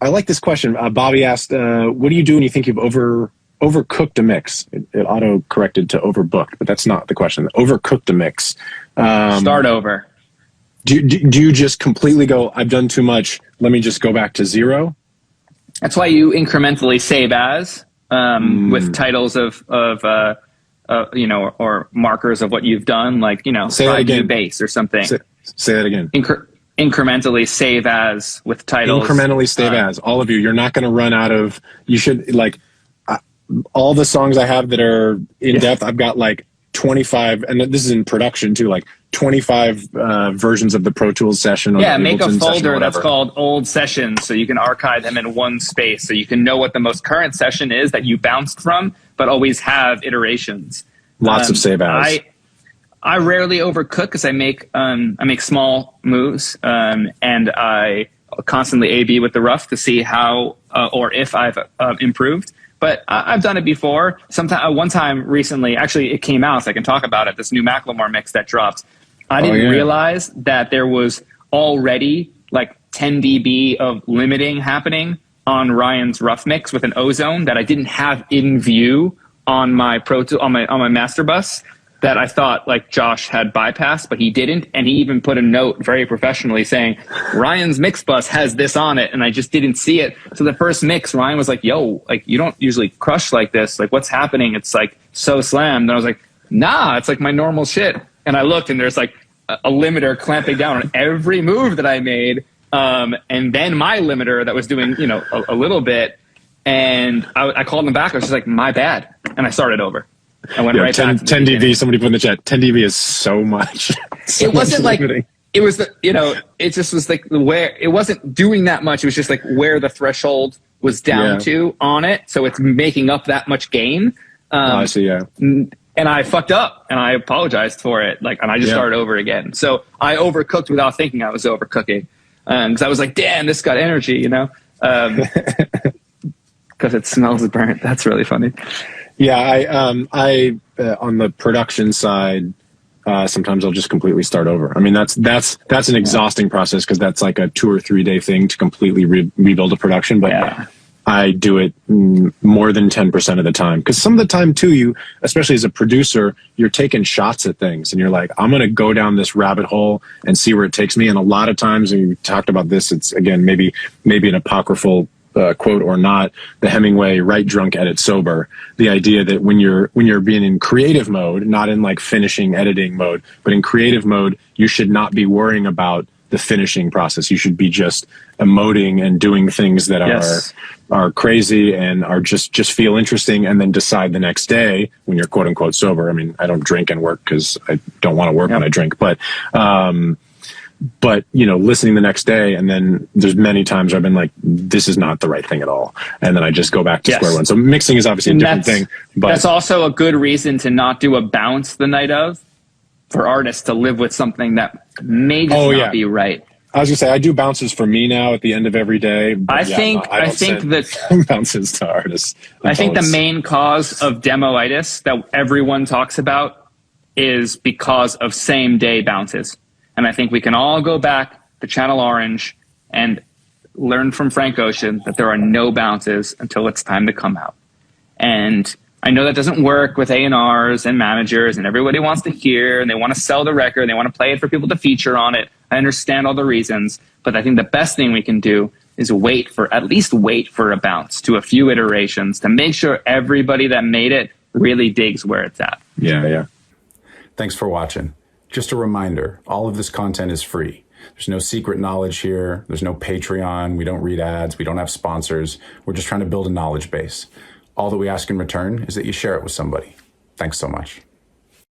I like this question. Bobby asked, what do you do when you think you've overcooked a mix? It auto-corrected to overbooked, but that's not the question. Overcooked a mix. Start over. Do you just completely go, I've done too much, let me just go back to zero? That's why you incrementally save as with titles of you know, or markers of what you've done, like, you know, try new bass or something. Say that again. Incrementally save as with titles. Incrementally save as. All of you. You're not going to run out of, you should, like, all the songs I have that are in depth, I've got like 25, and this is in production too, like 25 versions of the Pro Tools session. Or make a folder that's called old sessions, so you can archive them in one space, so you can know what the most current session is that you bounced from, but always have iterations. Lots of save as. I rarely overcook because I make small moves, and I constantly A/B with the rough to see how or if I've improved. But I've done it before. One time recently, actually, it came out, so I can talk about it. This new Macklemore mix that dropped. I didn't realize that there was already like 10 dB of limiting happening on Ryan's rough mix with an ozone that I didn't have in view on my on my master bus, that I thought like Josh had bypassed, but he didn't. And he even put a note very professionally saying, Ryan's mix bus has this on it. And I just didn't see it. So the first mix, Ryan was like, yo, like, you don't usually crush like this. Like, what's happening? It's like so slammed. And I was like, nah, it's like my normal shit. And I looked, and there's like a limiter clamping down on every move that I made. And then my limiter that was doing, you know, a little bit. And I called him back. I was just like, my bad. And I started over. I went right 10 back. 10 dB, somebody put in the chat, 10 dB is so much. It wasn't like, it was, you know, it just was like where, it wasn't doing that much. It was just like where the threshold was down to on it. So it's making up that much gain. I see, And I fucked up, and I apologized for it. Like, and I just started over again. So I overcooked without thinking I was overcooking. Because I was like, damn, this got energy, you know? Because it smells burnt. That's really funny. Yeah, I on the production side, sometimes I'll just completely start over. I mean, that's an exhausting process, because that's like a 2 or 3 day thing to completely rebuild a production. But I do it more than 10% of the time, because some of the time too, you, especially as a producer, you're taking shots at things, and you're like, I'm going to go down this rabbit hole and see where it takes me. And a lot of times, and we talked about this, it's again maybe an apocryphal quote or not, the Hemingway write drunk, edit sober. The idea that when you're being in creative mode, not in like finishing editing mode, but in creative mode, you should not be worrying about the finishing process. You should be just emoting and doing things that are crazy and are just feel interesting, and then decide the next day when you're quote unquote sober. I mean, I don't drink and work because I don't want to work when I drink, but you know, listening the next day, and then there's many times I've been like, this is not the right thing at all, and then I just go back to square one. So mixing is obviously a different thing, but that's also a good reason to not do a bounce the night of, for artists to live with something that may just not be right. I was gonna say, I do bounces for me now at the end of every day. I think that bounces to artists. I think the main cause of demoitis that everyone talks about is because of same day bounces. And I think we can all go back to Channel Orange and learn from Frank Ocean that there are no bounces until it's time to come out. And I know that doesn't work with A&Rs and managers, and everybody wants to hear, and they want to sell the record, and they want to play it for people to feature on it. I understand all the reasons, but I think the best thing we can do is at least wait for a bounce to a few iterations to make sure everybody that made it really digs where it's at. Yeah. Thanks for watching. Just a reminder, all of this content is free. There's no secret knowledge here. There's no Patreon. We don't read ads. We don't have sponsors. We're just trying to build a knowledge base. All that we ask in return is that you share it with somebody. Thanks so much.